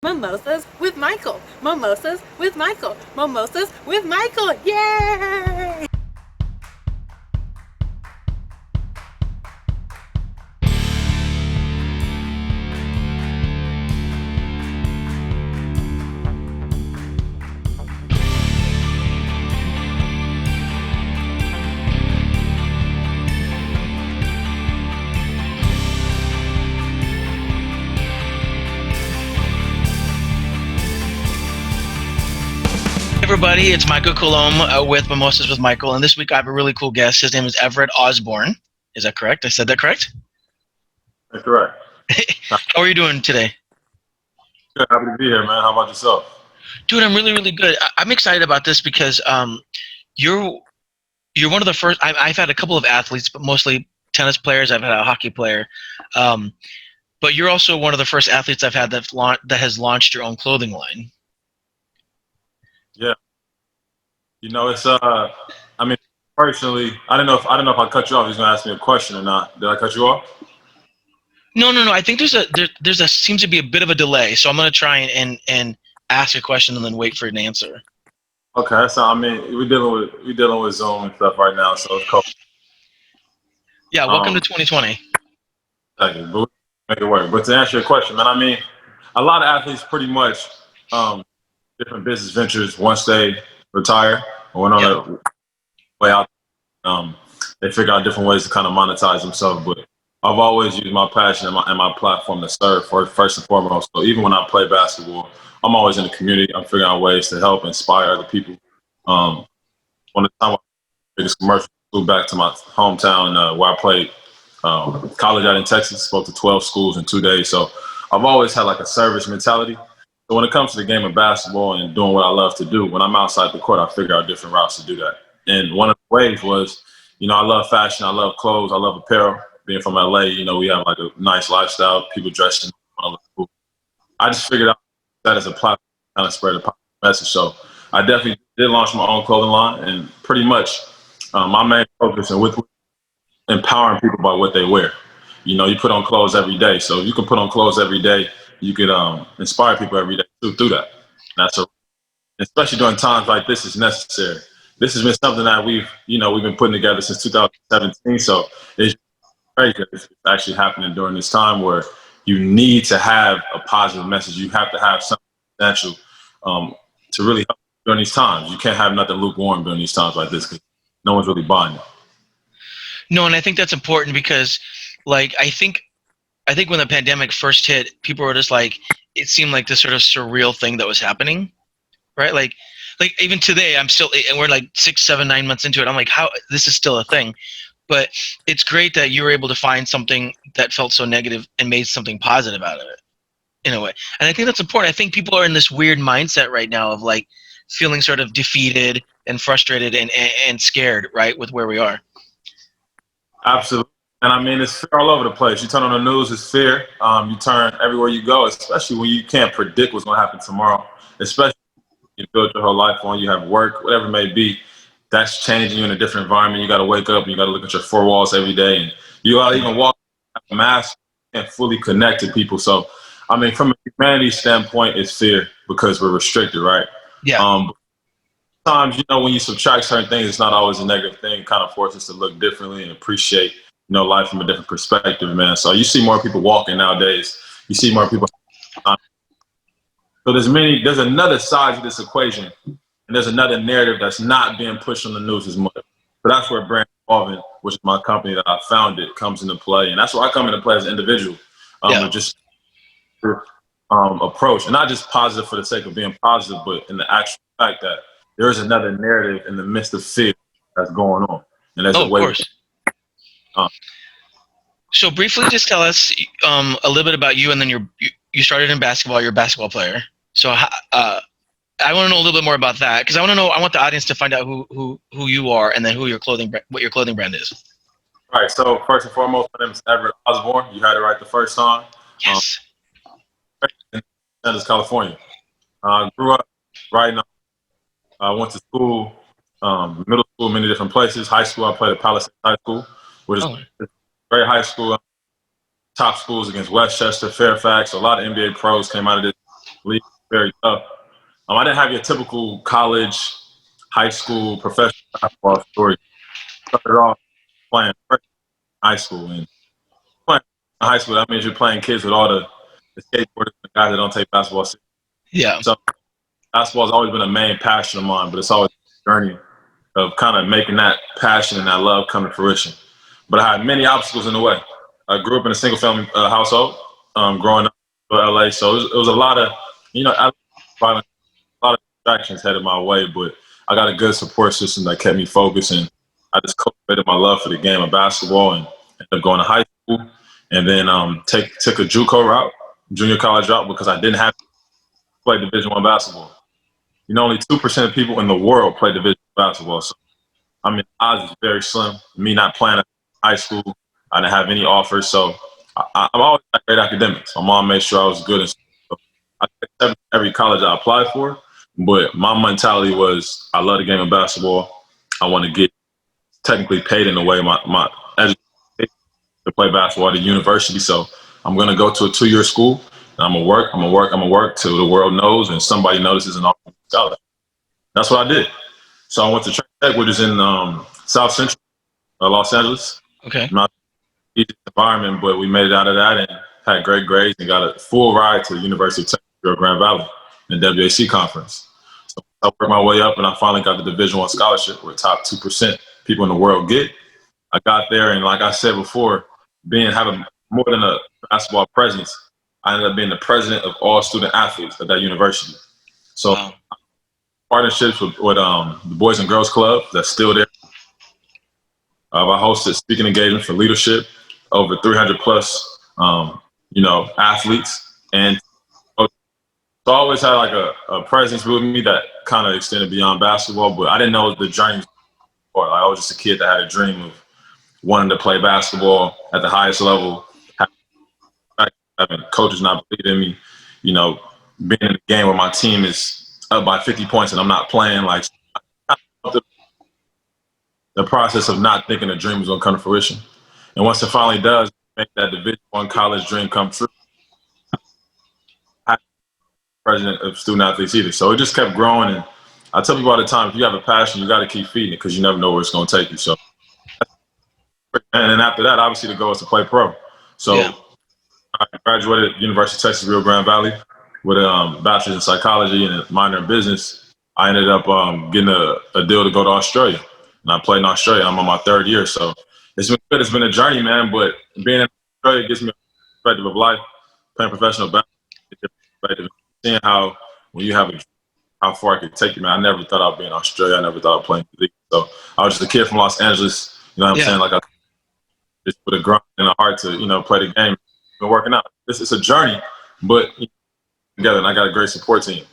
Mimosas with Michael. Mimosas with Michael. Mimosas with Michael. Yay! Everybody, it's Michael Colomb with Mimosas with Michael, and this week I have a really cool guest. His name is Everett Osborne. Is that correct? I said that correct? That's correct. How are you doing today? Good, happy to be here, man. How about yourself? Dude, I'm really, really good. I'm excited about this because you're one of the first. I've had a couple of athletes, but mostly tennis players. I've had a hockey player, but you're also one of the first athletes I've had that has launched your own clothing line. Yeah. It's I mean, personally, I don't know if I cut you off. He's gonna ask me a question or not. Did I cut you off? No. I think there's a seems to be a bit of a delay, so I'm gonna try and ask a question and then wait for an answer. Okay, so we're dealing with Zoom and stuff right now, so it's cool. Yeah, welcome to 2020. Thank you, but we make it work. But to answer your question, man, a lot of athletes pretty much different business ventures once they retire or went on their way out. They figure out different ways to kind of monetize themselves, but I've always used my passion and my platform to serve first and foremost. So even when I play basketball, I'm always in the community. I'm figuring out ways to help inspire other people. One of the time I biggest commercial flew back to my hometown where I played college out in Texas, spoke to 12 schools in 2 days. So I've always had like a service mentality. So when it comes to the game of basketball and doing what I love to do, when I'm outside the court, I figure out different routes to do that. And one of the ways was, I love fashion, I love clothes, I love apparel. Being from LA, we have like a nice lifestyle, people dressing. I just figured out that as a platform to kind of spread a positive message. So I definitely did launch my own clothing line, and pretty much my main focus and with empowering people by what they wear. You put on clothes every day, so you can put on clothes every day. You could inspire people every day through that. Especially during times like this, is necessary. This has been something that we've been putting together since 2017. So it's great that it's actually happening during this time where you need to have a positive message. You have to have something essential to really help during these times. You can't have nothing lukewarm during these times like this because no one's really buying it. No, and I think that's important because, like, I think when the pandemic first hit, people were just like, it seemed like this sort of surreal thing that was happening, right? Like even today, and we're like 6, 7, 9 months into it. I'm like, how this is still a thing. But it's great that you were able to find something that felt so negative and made something positive out of it, in a way. And I think that's important. I think people are in this weird mindset right now of like feeling sort of defeated and frustrated and scared, right, with where we are. Absolutely. And it's fear all over the place. You turn on the news, it's fear. You turn everywhere you go, especially when you can't predict what's going to happen tomorrow, especially when you build your whole life on, you have work, whatever it may be. That's changing you in a different environment. You got to wake up and you got to look at your four walls every day. And you got to even walk with a mask and fully connect to people. So, from a humanity standpoint, it's fear because we're restricted, right? Yeah. Sometimes, when you subtract certain things, it's not always a negative thing. It kind of forces us to look differently and appreciate, life from a different perspective, man. So you see more people walking nowadays. You see more people. So there's another side to this equation. And there's another narrative that's not being pushed on the news as much. So that's where brand involvement, which is my company that I founded, comes into play. And that's where I come into play as an individual. Just approach. And not just positive for the sake of being positive, but in the actual fact that there is another narrative in the midst of fear that's going on. And there's a way. Of course. So briefly, just tell us a little bit about you, and then you started in basketball. You're a basketball player. So I want to know a little bit more about that because I want the audience to find out who you are and then what your clothing brand is. All right. So first and foremost, my name is Everett Osborne. You had it right the first time. Yes. In San Diego, California. Grew up right now. I went to school, middle school, many different places. High school, I played at Palisades High School, which is a great high school. Top schools against Westchester, Fairfax. A lot of NBA pros came out of this. league was very tough. I didn't have your typical college, high school, professional basketball story. Started off playing first in high school, and playing in high school that means you're playing kids with all the skateboarders, the guys that don't take basketball seriously. Yeah. So basketball has always been a main passion of mine, but it's always a journey of kind of making that passion and that love come to fruition. But I had many obstacles in the way. I grew up in a single family household, growing up in LA, so it was a lot of, violence, a lot of distractions headed my way, but I got a good support system that kept me focused, and I just cultivated my love for the game of basketball and ended up going to high school, and then took a JUCO route, junior college route, because I didn't have to play Division I basketball. Only 2% of people in the world play Division basketball. So, odds is very slim. Me not playing at high school, I didn't have any offers. So, I'm always had great academics. My mom made sure I was good. So I accepted every college I applied for. But my mentality was, I love the game of basketball. I want to get technically paid in a way my education to play basketball at a university. So, I'm going to go to a 2-year school. And I'm gonna work till the world knows and somebody notices and offers me a scholarship. That's what I did. So I went to Tech, which is in South Central Los Angeles. Okay. Not the easiest environment, but we made it out of that and had great grades and got a full ride to the University of Texas, Rio Grande Valley, in the WAC conference. So I worked my way up and I finally got the Division I scholarship, where top 2% people in the world get. I got there, and like I said before, having more than a basketball presence, I ended up being the president of all student athletes at that university. So partnerships with the Boys and Girls Club, that's still there. I hosted speaking engagements for leadership, over 300 plus, athletes. And so I always had like a presence with me that kind of extended beyond basketball, but I didn't know the journey was. I was just a kid that had a dream of wanting to play basketball at the highest level, having coaches not believe in me, being in a game where my team is up by 50 points and I'm not playing, like the process of not thinking the dream was going to come to fruition. And once it finally does, make that Division I college dream come true, I'm president of student athletes either. So it just kept growing. And I tell people all the time, if you have a passion, you got to keep feeding it because you never know where it's going to take you. So, and then after that, obviously the goal is to play pro. So. Yeah. I graduated at University of Texas, Rio Grande Valley with a bachelor's in psychology and a minor in business. I ended up getting a deal to go to Australia. And I played in Australia. I'm on my 3rd year. So it's been good. It's been a journey, man. But being in Australia gives me a perspective of life. Playing professional basketball, seeing how when you have how far it could take you, man. I never thought I'd be in Australia. I never thought I'd play in the league. So I was just a kid from Los Angeles. You know what I'm saying? Like I just put a grind and a heart to, play the game. Been working out. It's a journey, but together, and I got a great support team.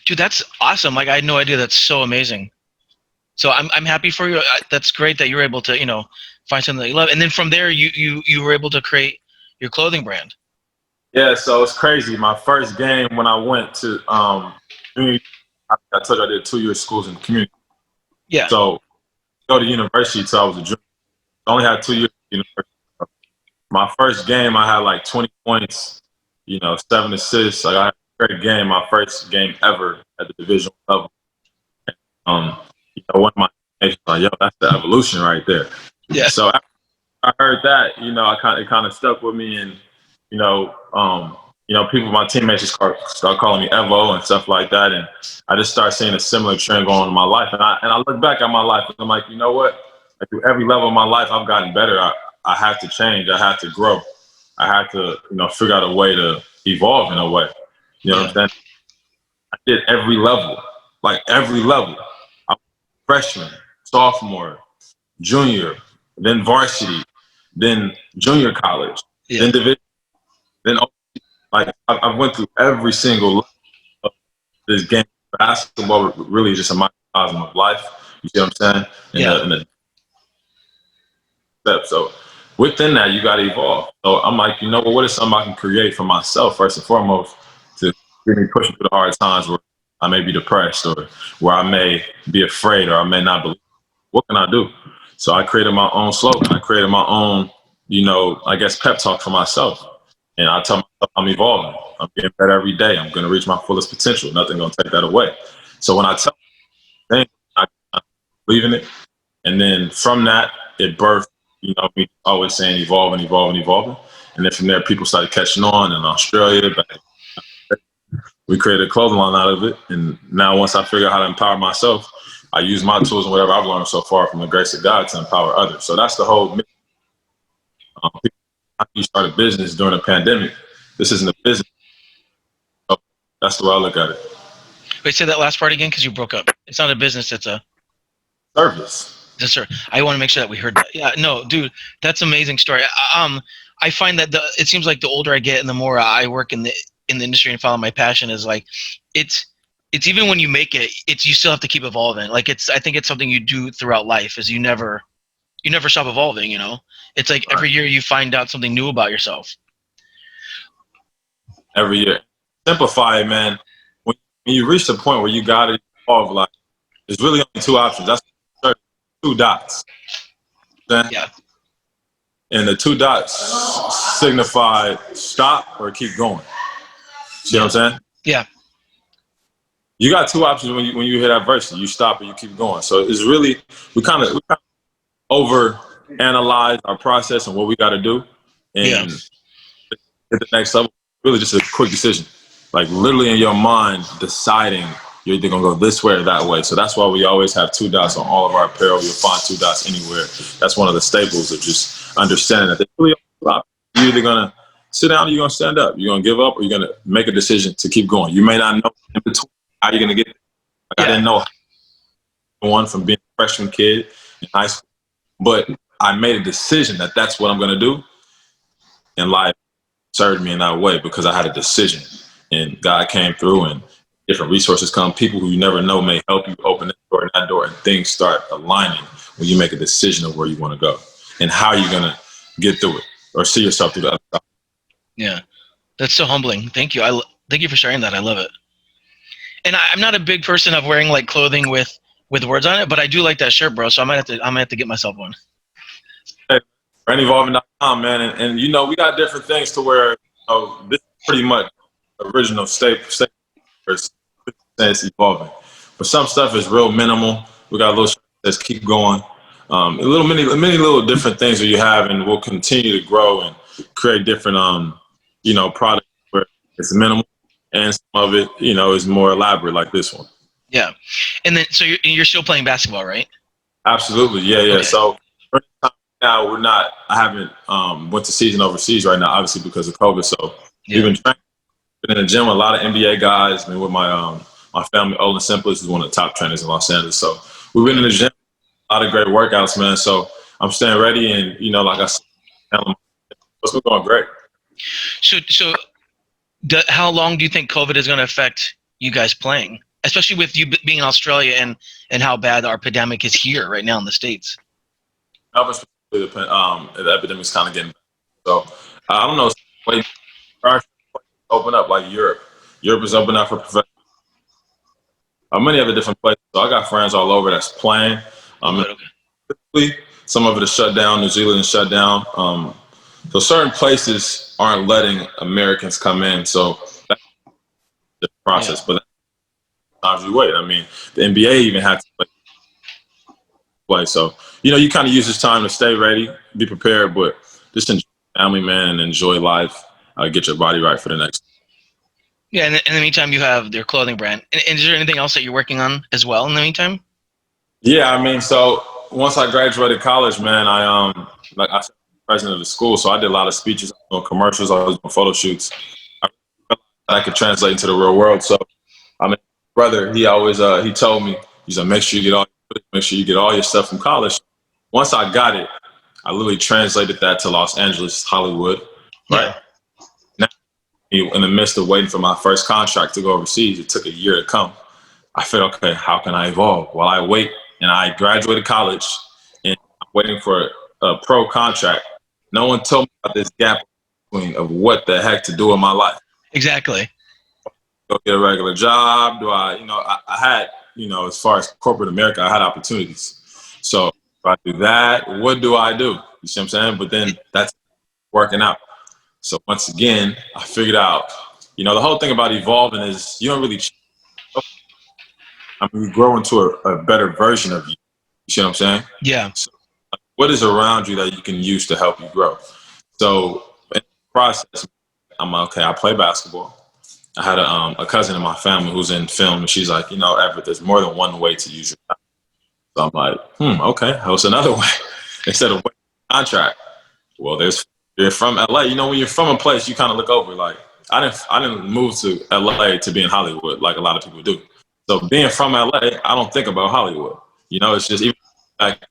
Dude, that's awesome. Like I had no idea. That's so amazing. So I'm happy for you. That's great that you're able to, find something that you love. And then from there, you were able to create your clothing brand. Yeah, so it's crazy. My first game when I went to I told you I did 2-year schools in the community. Yeah. So go to university till I was a junior. I only had 2 years at university. My first game, I had like 20 points, 7 assists. Like I had a great game, my first game ever at the division level. One of my teammates was like, "Yo, that's the evolution right there." Yeah. So after I heard that, it kind of stuck with me, and people, my teammates just start calling me Evo and stuff like that, and I just start seeing a similar trend going on in my life, and I look back at my life and I'm like, you know what? Like through every level of my life, I've gotten better. I have to change. I have to grow. I have to, figure out a way to evolve in a way. You know what I'm saying? I did every level, like every level. I was freshman, sophomore, junior, then varsity, then junior college, then division, then like I went through every single level of this game. Basketball really just a microcosm of life. You see what I'm saying? In a step. So within that, you got to evolve. So I'm like, what is something I can create for myself first and foremost to get me pushing through the hard times where I may be depressed or where I may be afraid or I may not believe. What can I do? So I created my own slogan. I created my own, pep talk for myself. And I tell I'm evolving. I'm getting better every day. I'm going to reach my fullest potential. Nothing going to take that away. So when I tell them, I believe in it. And then from that, it birthed, me always saying evolving, evolving, evolving. And then from there, people started catching on in Australia. We created a clothing line out of it. And now once I figure out how to empower myself, I use my tools and whatever I've learned so far from the grace of God to empower others. So that's the whole you start a business during a pandemic. This isn't a business. So that's the way I look at it. Wait, say that last part again because you broke up. It's not a business, it's a service. Yes, sir. I want to make sure that we heard that. Yeah, no, dude, that's an amazing story. I find that it seems like the older I get and the more I work in the industry and follow my passion is like, it's even when you make it, you still have to keep evolving. Like I think it's something you do throughout life is you never stop evolving, It's like every year you find out something new about yourself. Every year. Simplify it, man. When you reach the point where you got to evolve, like, there's really only two options. That's 2 dots. Yeah. And the 2 dots signify stop or keep going. See what I'm saying? Yeah. You got 2 options when you hear that verse. You stop or you keep going. So it's really, we kind of over analyze our process and what we got to do, and at the next level, really just a quick decision, like literally in your mind deciding you're either gonna go this way or that way. So that's why we always have 2 dots on all of our apparel. You'll find 2 dots anywhere. That's one of the staples of just understanding that they really are. You're either gonna sit down or you're gonna stand up. You're gonna give up or you're gonna make a decision to keep going. You may not know in between how you're gonna get there. Like, I didn't know one from being a freshman kid in high school, but I made a decision that that's what I'm going to do. And life served me in that way because I had a decision. And God came through and different resources come. People who you never know may help you open this door and that door. And things start aligning when you make a decision of where you want to go and how you're going to get through it or see yourself through the other side. Yeah. That's so humbling. Thank you. Thank you for sharing that. I love it. And I'm not a big person of wearing like clothing with words on it, but I do like that shirt, bro. So I might have to get myself one. BrandEvolving.com, man, and we got different things to where this is pretty much original state evolving, but some stuff is real minimal. We got a little that's keep going, many little different things that you have, and we'll continue to grow and create different products where it's minimal, and some of it is more elaborate, like this one. Yeah, and then so you're still playing basketball, right? Absolutely, yeah. Okay. So now I haven't went to season overseas right now, obviously because of COVID. So we've been training, been in the gym with a lot of NBA guys. Been with my family. Olin Simplest is one of the top trainers in Los Angeles. So we've been in the gym, a lot of great workouts, man. So I'm staying ready, and like I said, it's been going great. So how long do you think COVID is going to affect you guys playing, especially with you being in Australia and how bad our pandemic is here right now in the States? The epidemic's kind of getting better. So I don't know. Open up like Europe. Europe is open up for professionals. Many other different places. So I got friends all over that's playing. Some of it is shut down. New Zealand is shut down. So certain places aren't letting Americans come in. So that's the process. But sometimes you wait. I mean, the NBA even had to play. So you kind of use this time to stay ready, be prepared, but just enjoy family, man, and enjoy life. Get your body right for the next. Yeah, and in the meantime, you have their clothing brand. And is there anything else that you're working on as well in the meantime? Yeah, I mean, so once I graduated college, man, I like I said, president of the school, so I did a lot of speeches, commercials, I was doing photo shoots. I could translate into the real world. So, I mean, brother, he always he told me, he's like, make sure you get all your stuff from college. Once I got it, I literally translated that to Los Angeles, Hollywood, right? Now, in the midst of waiting for my first contract to go overseas, it took a year to come. I felt, okay, how can I evolve? While I wait, and I graduated college, and I'm waiting for a pro contract. No one told me about this gap of what the heck to do in my life. Exactly. Go get a regular job. Do I had, as far as corporate America, I had opportunities. So if I do that, what do I do? You see what I'm saying? But then that's working out. So once again, I figured out, the whole thing about evolving is you don't really change. I mean, you grow into a better version of you. You see what I'm saying? Yeah. So what is around you that you can use to help you grow? So in the process, I'm like, okay, I play basketball. I had a cousin in my family who's in film, and she's like, Everett, there's more than one way to use your talent. So I'm like, okay, what's another way? Instead of waiting for a contract, well, you're from LA. When you're from a place, you kind of look over like, I didn't move to LA to be in Hollywood like a lot of people do. So being from LA, I don't think about Hollywood. It's just even back.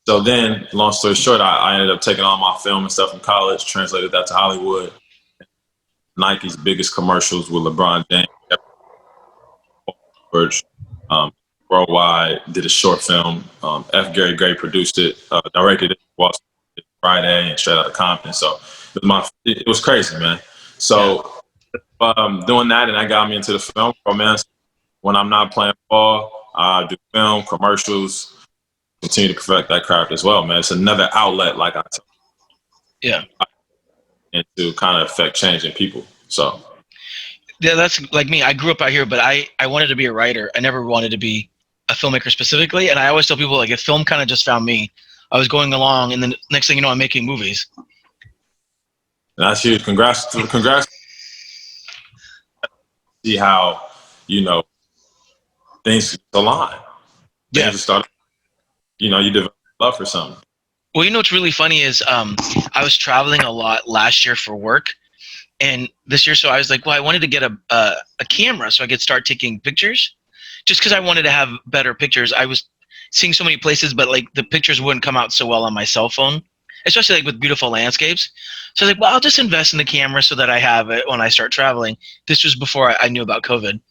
So then, long story short, I ended up taking all my film and stuff from college, translated that to Hollywood. Nike's biggest commercials with LeBron James, um, worldwide. Did a short film. F. Gary Gray produced it, directed it. Friday and Straight Outta Compton. So it was crazy, man. So doing that, and that got me into the film romance. When I'm not playing ball, I do film commercials. Continue to perfect that craft as well, man. It's another outlet, like I told you. Yeah. And to kind of affect change in people. So yeah, that's like me. I grew up out here, but I wanted to be a writer. I never wanted to be a filmmaker specifically. And I always tell people, like, if film kind of just found me, I was going along, and then next thing you know, I'm making movies. That's huge. Congrats. See how, things align. Yeah. Things start, you develop love for something. Well, what's really funny is I was traveling a lot last year for work, and this year, so I was like, well, I wanted to get a camera so I could start taking pictures, just because I wanted to have better pictures. I was seeing so many places, but like the pictures wouldn't come out so well on my cell phone, especially like with beautiful landscapes. So I was like, well, I'll just invest in the camera so that I have it when I start traveling. This was before I knew about COVID.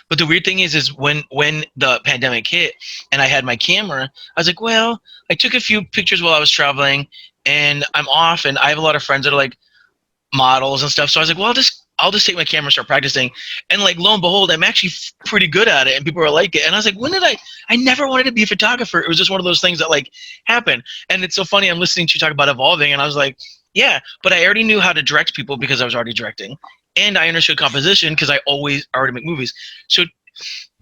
But the weird thing is when the pandemic hit and I had my camera, I was like, well, I took a few pictures while I was traveling, and I'm off, and I have a lot of friends that are like models and stuff. So I was like, well, I'll just take my camera and start practicing. And like, lo and behold, I'm actually pretty good at it, and people are like it. And I was like, I never wanted to be a photographer. It was just one of those things that like happened. And it's so funny. I'm listening to you talk about evolving, and I was like, yeah, but I already knew how to direct people because I was already directing, and I understood composition because I already make movies. So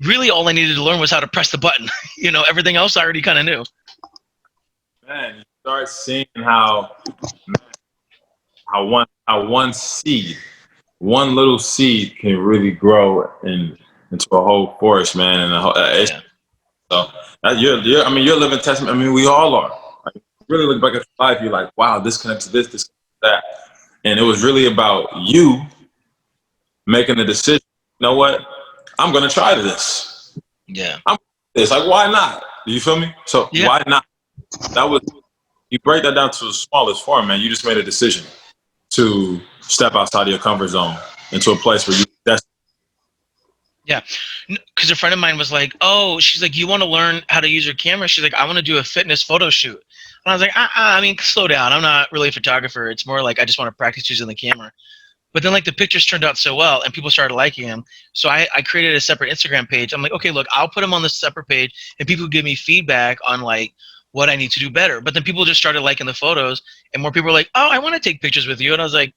really all I needed to learn was how to press the button. Everything else I already kind of knew. Man, you start seeing how one seed, one little seed can really grow into a whole forest, man. And so you're a living testament. I mean, we all are. Like, really look back at life, you're like, wow, this connects to this connects to that. And it was really about you making the decision. You know what? I'm gonna try this. Yeah. It's like, why not? Do you feel me? So why not? You break that down to the smallest form, man. You just made a decision to step outside of your comfort zone into a place where that's. Yeah, because a friend of mine was like, oh, she's like, you want to learn how to use your camera? She's like, I want to do a fitness photo shoot. And I was like, I mean, slow down. I'm not really a photographer. It's more like I just want to practice using the camera. But then like the pictures turned out so well and people started liking them. So I created a separate Instagram page. I'm like, okay, look, I'll put them on this separate page and people give me feedback on like what I need to do better. But then people just started liking the photos and more people were like, oh, I want to take pictures with you. And I was like,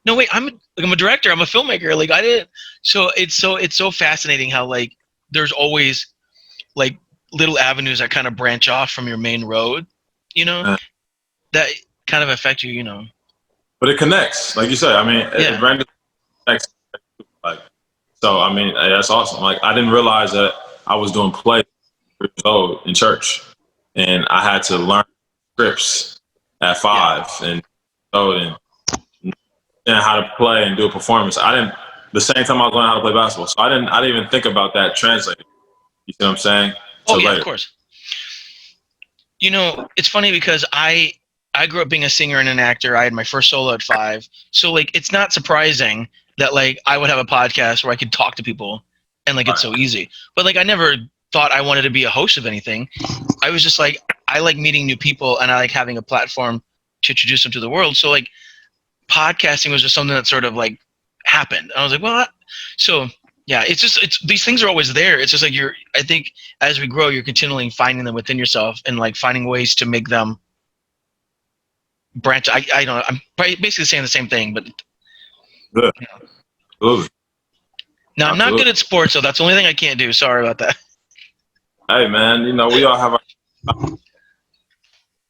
no, wait, I'm a director. I'm a filmmaker. Like I didn't. So it's so fascinating how like there's always like little avenues that kind of branch off from your main road, that kind of affect you, But it connects, like you said. I mean, it randomly connects. Like, so I mean, that's awesome. Like I didn't realize that I was doing play in church, and I had to learn scripts at 5, and how to play and do a performance. The same time I was learning how to play basketball, so I didn't even think about that translating. You see what I'm saying? Oh yeah, later. Of course. It's funny because I grew up being a singer and an actor. I had my first solo at 5. So like it's not surprising that like I would have a podcast where I could talk to people and like it's so easy. But like I never thought I wanted to be a host of anything. I was just like I like meeting new people and I like having a platform to introduce them to the world. So like podcasting was just something that sort of like happened. I was like, well, so yeah, it's these things are always there. It's just like I think as we grow, you're continually finding them within yourself and like finding ways to make them branch. I don't know. I'm basically saying the same thing, but Good. Absolutely. no, I'm not Absolutely. good at sports, so that's the only thing I can't do. Sorry about that. Hey, man, we all have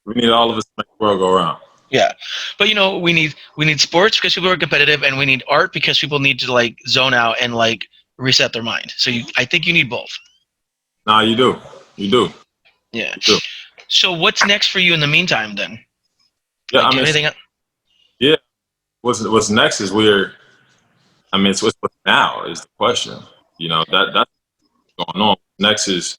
we need all of us to make the world go around. Yeah, but we need sports because people are competitive, and we need art because people need to like zone out and like reset their mind. So I think you need both. Nah, you do. You do. Yeah. You do. So what's next for you in the meantime then? Yeah, Like, I do mean, anything? yeah. What's next is it's what's now is the question. That's going on. Next is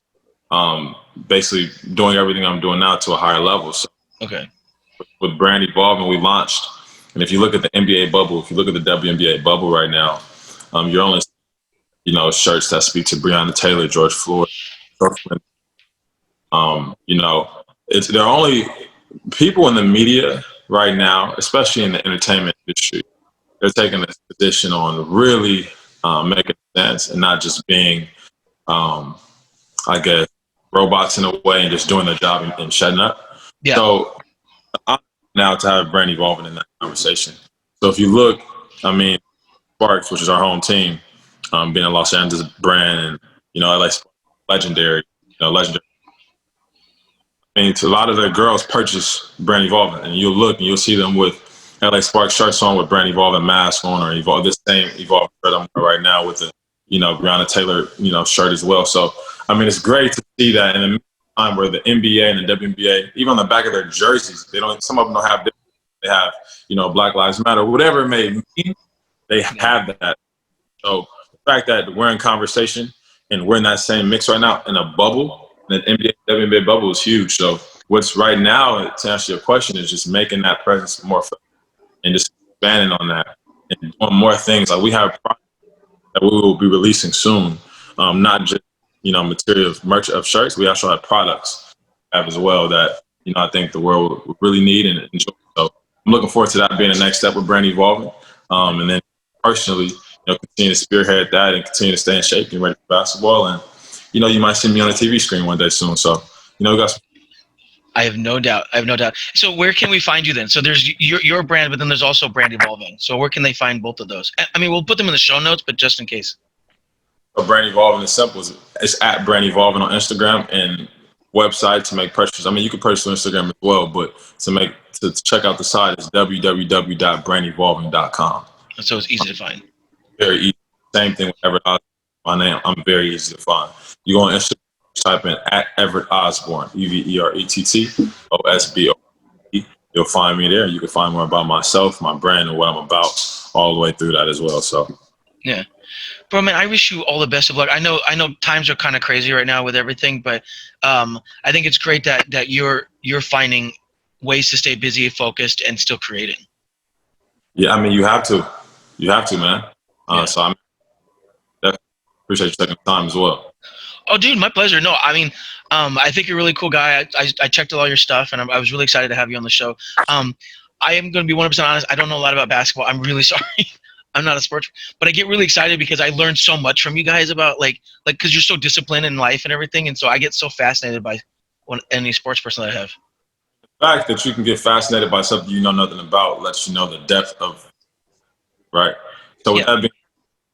basically doing everything I'm doing now to a higher level. So Okay. with brand evolving, we launched, and if you look at the NBA bubble, if you look at the WNBA bubble right now, you're only shirts that speak to Breonna Taylor, George Floyd, Brooklyn. There are only people in the media right now, especially in the entertainment industry. They're taking this position on really making sense and not just being, I guess, robots in a way and just doing their job and shutting up. Yeah. So I'm now to have brand evolving in that conversation. So if you look, I mean, Sparks, which is our home team, being a Los Angeles brand, and LA Sparks, legendary, legendary. I mean, a lot of the girls purchase brand evolving, and you'll look and you'll see them with LA Sparks shirts on with brand evolving mask on, or this same evolve shirt I'm wearing right now with the Breonna Taylor shirt as well. So I mean, it's great to see that in a time where the NBA and the WNBA, even on the back of their jerseys, some of them don't have, they have Black Lives Matter, whatever it may mean, they have that. So the fact that we're in conversation and we're in that same mix right now in a bubble, and the NBA WNBA bubble is huge. So what's right now, to answer your question, is just making that presence more and just expanding on that and doing more things. Like we have products that we will be releasing soon, not just material merch of shirts. We also have products as well that I think the world would really need and enjoy. So I'm looking forward to that being the next step with brand evolving, and then personally, continue to spearhead that and continue to stay in shape and ready for basketball. And you might see me on a TV screen one day soon. So we got some. I have no doubt. So where can we find you then? So there's your brand, but then there's also brand evolving. So where can they find both of those? I mean, we'll put them in the show notes, but just in case. Brand evolving is simple. It's at brand evolving on Instagram, and website to make purchases. I mean, you can purchase on Instagram as well, but to check out the site is www.brandevolving.com. So it's easy to find. Very easy. Same thing with Everett Osborne. My name, I'm very easy to find. You go on Instagram, type in at Everett Osborne, EverettOsborne. You'll find me there. You can find more about myself, my brand, and what I'm about all the way through that as well. So yeah. Bro, man, I wish you all the best of luck. I know times are kind of crazy right now with everything, but I think it's great that you're finding ways to stay busy, focused, and still creating. Yeah, I mean, you have to, man. So I definitely appreciate you taking the time as well. Oh, dude, my pleasure. No, I mean, I think you're a really cool guy. I checked all your stuff, and I was really excited to have you on the show. I am going to be 100% honest. I don't know a lot about basketball. I'm really sorry. I'm not a sports, but I get really excited because I learned so much from you guys about because you're so disciplined in life and everything, and so I get so fascinated by any sports person that I have. The fact that you can get fascinated by something you know nothing about lets you know the depth of, right? So with that being,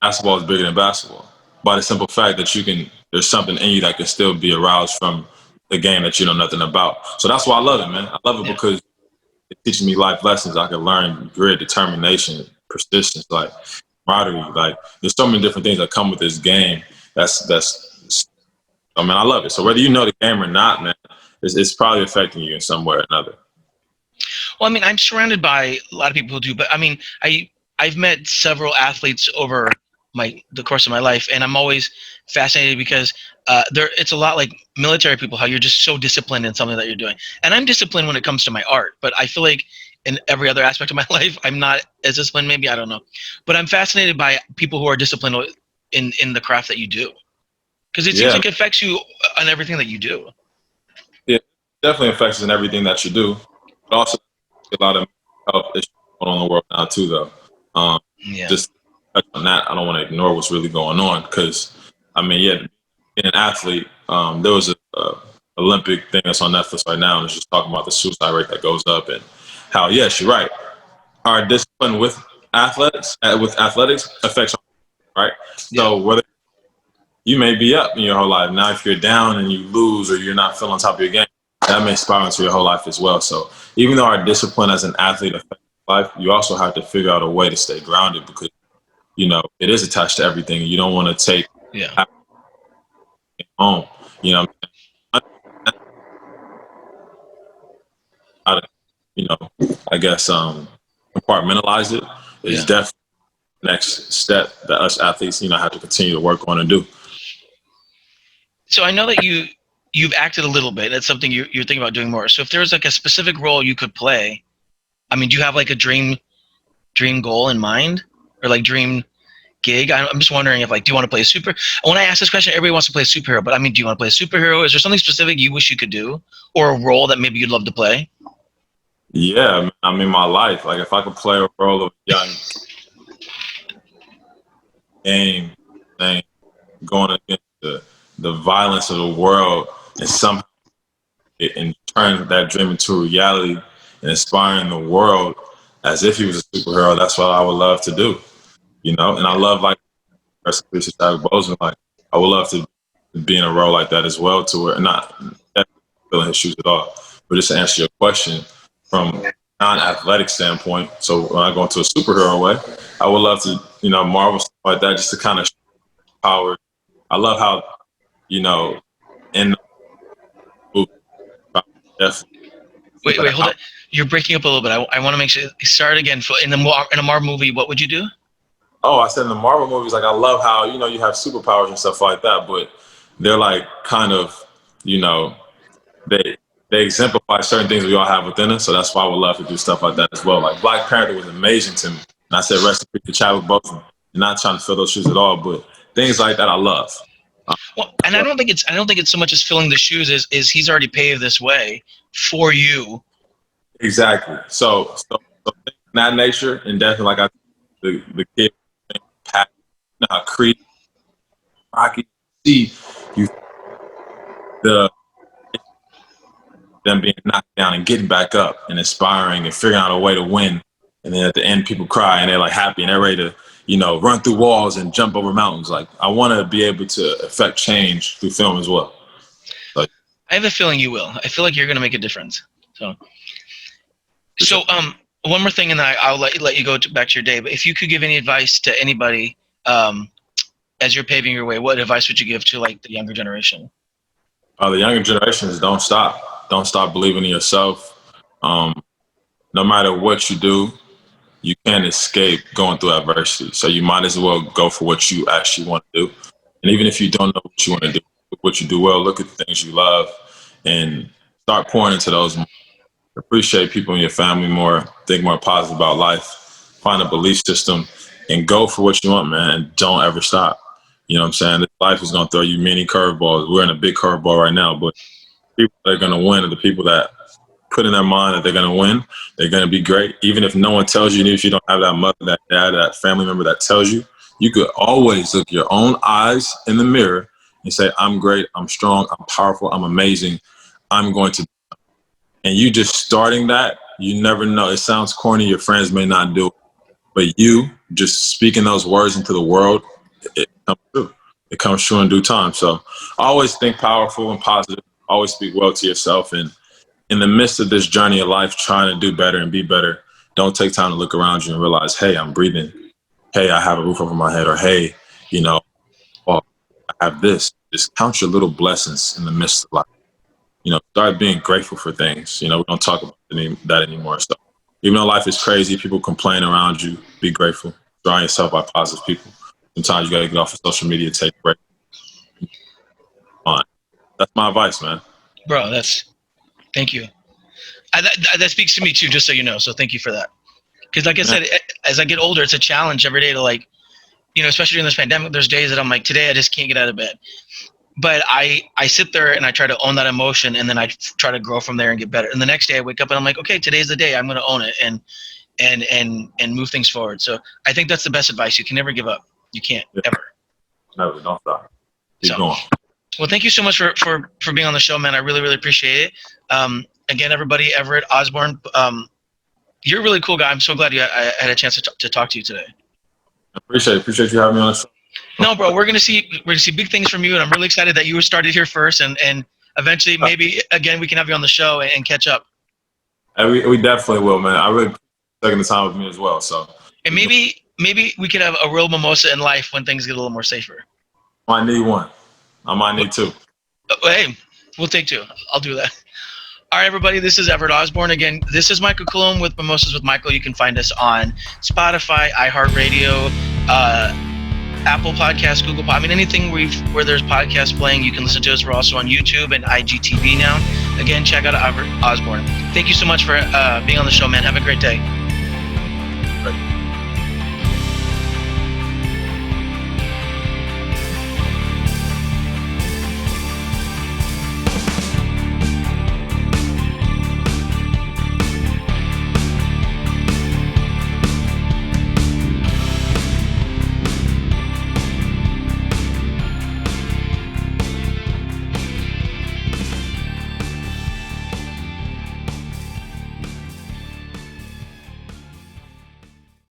basketball is bigger than basketball. By the simple fact that there's something in you that can still be aroused from the game that you know nothing about. So that's why I love it, man. I love it because it teaches me life lessons. I can learn grit, determination, persistence, like camaraderie. Like there's so many different things that come with this game. I mean, I love it. So whether you know the game or not, man, it's probably affecting you in some way or another. Well, I mean, I'm surrounded by a lot of people who do, but I mean, I've met several athletes over the course of my life, and I'm always fascinated because it's a lot like military people, how you're just so disciplined in something that you're doing. And I'm disciplined when it comes to my art, but I feel like in every other aspect of my life, I'm not as disciplined, maybe, I don't know. But I'm fascinated by people who are disciplined in the craft that you do. Because it seems like it affects you on everything that you do. Yeah, it definitely affects us in everything that you do. But also a lot of health issues going on in the world now too, though. Just on that, I don't want to ignore what's really going on because, I mean, being an athlete, there was a Olympic thing that's on Netflix right now, and it's just talking about the suicide rate that goes up, and how, yes, you're right. Our discipline with athletics affects, right? Yeah. So whether you may be up in your whole life, now if you're down and you lose or you're not feeling on top of your game, that may spiral into your whole life as well. So even though our discipline as an athlete affects life, you also have to figure out a way to stay grounded because, it is attached to everything. You don't want to take Yeah. home. You know, how to, I guess compartmentalize it is Yeah. definitely the next step that us athletes, have to continue to work on and do. So I know that you've acted a little bit. That's something you're thinking about doing more. So if there was like a specific role you could play, I mean, do you have like a dream goal in mind, or like dream gig? I'm just wondering if, like, do you want to play a super? When I ask this question, everybody wants to play a superhero, but I mean, do you want to play a superhero? Is there something specific you wish you could do, or a role that maybe you'd love to play? Yeah, I mean, my life. Like, if I could play a role of a young game thing, going against the violence of the world, and somehow and turn that dream into a reality and inspiring the world as if he was a superhero. That's what I would love to do, And I love, like, rest in peace to Chadwick Boseman. Like, I would love to be in a role like that as well, to where not filling his shoes at all, but just to answer your question from a non-athletic standpoint. So when I go into a superhero way, I would love to, Marvel stuff like that, just to kind of power. I love how, in the movie, definitely. Wait, hold on. You're breaking up a little bit. I want to make sure. Start again. In a Marvel movie, what would you do? Oh, I said in the Marvel movies, like, I love how, you have superpowers and stuff like that, but they're like kind of, they exemplify certain things we all have within us. So that's why I would love to do stuff like that as well. Like, Black Panther was amazing to me. And I said rest in peace to Chadwick Boseman. Not trying to fill those shoes at all, but things like that I love. Well, and I don't think it's so much as filling the shoes is he's already paved this way for you. Exactly. So in that nature, and definitely, like, the kid, how Creed, Rocky, see you them being knocked down and getting back up and inspiring and figuring out a way to win. And then at the end, people cry and they're like happy and they're ready to, run through walls and jump over mountains. Like, I want to be able to affect change through film as well. Like, I have a feeling you will. I feel like you're going to make a difference. So one more thing, and then I'll let you go back to your day. But if you could give any advice to anybody as you're paving your way, what advice would you give to, like, the younger generation? The younger generations, don't stop. Don't stop believing in yourself. No matter what you do, you can't escape going through adversity. So you might as well go for what you actually want to do. And even if you don't know what you want to do, what you do well, look at the things you love and start pouring into those. Appreciate people in your family more. Think more positive about life. Find a belief system and go for what you want, man. And don't ever stop. You know what I'm saying? This life is going to throw you many curveballs. We're in a big curveball right now, but people that are going to win are the people that put in their mind that they're going to win. They're going to be great. Even if no one tells you, even if you don't have that mother, that dad, that family member that tells you, you could always look your own eyes in the mirror and say, I'm great, I'm strong, I'm powerful, I'm amazing, I'm going to. And you just starting that, you never know. It sounds corny, your friends may not do it, but you just speaking those words into the world, it comes true. It comes true in due time. So always think powerful and positive. Always speak well to yourself. And in the midst of this journey of life, trying to do better and be better, don't take time to look around you and realize, hey, I'm breathing. Hey, I have a roof over my head. Or, hey, I have this. Just count your little blessings in the midst of life. Start being grateful for things. We don't talk about that anymore. So even though life is crazy, people complain around you, be grateful. Surround yourself by positive people. Sometimes you got to get off of social media, take a break. That's my advice, man. Bro, thank you. That speaks to me too, just so you know. So thank you for that. Because like I said, as I get older, it's a challenge every day to, like, especially during this pandemic, there's days that I'm like, today I just can't get out of bed. But I sit there and I try to own that emotion, and then I try to grow from there and get better. And the next day I wake up and I'm like, okay, today's the day. I'm going to own it and move things forward. So I think that's the best advice. You can never give up. You can't ever. Never, don't stop. Keep going. Well, thank you so much for being on the show, man. I really, really appreciate it. Again, everybody, Everett Osborne, You're a really cool guy. I'm so glad I had a chance to talk to you today. Appreciate you having me on the show. No, bro, we're gonna see big things from you, and I'm really excited that you were started here first, and eventually maybe again we can have you on the show and catch up. And we definitely will, man. I really appreciate you taking the time with me as well. So, and maybe we could have a real mimosa in life when things get a little more safer. I might need one. I might need two. Hey, we'll take two. I'll do that. All right, everybody, this is Everett Osborne. Again, this is Michael Colomb with Mimosas with Michael. You can find us on Spotify, iHeartRadio, Apple Podcasts, Google Podcasts. I mean, anything where there's podcasts playing, you can listen to us. We're also on YouTube and IGTV now. Again, check out Everett Osborne. Thank you so much for being on the show, man. Have a great day.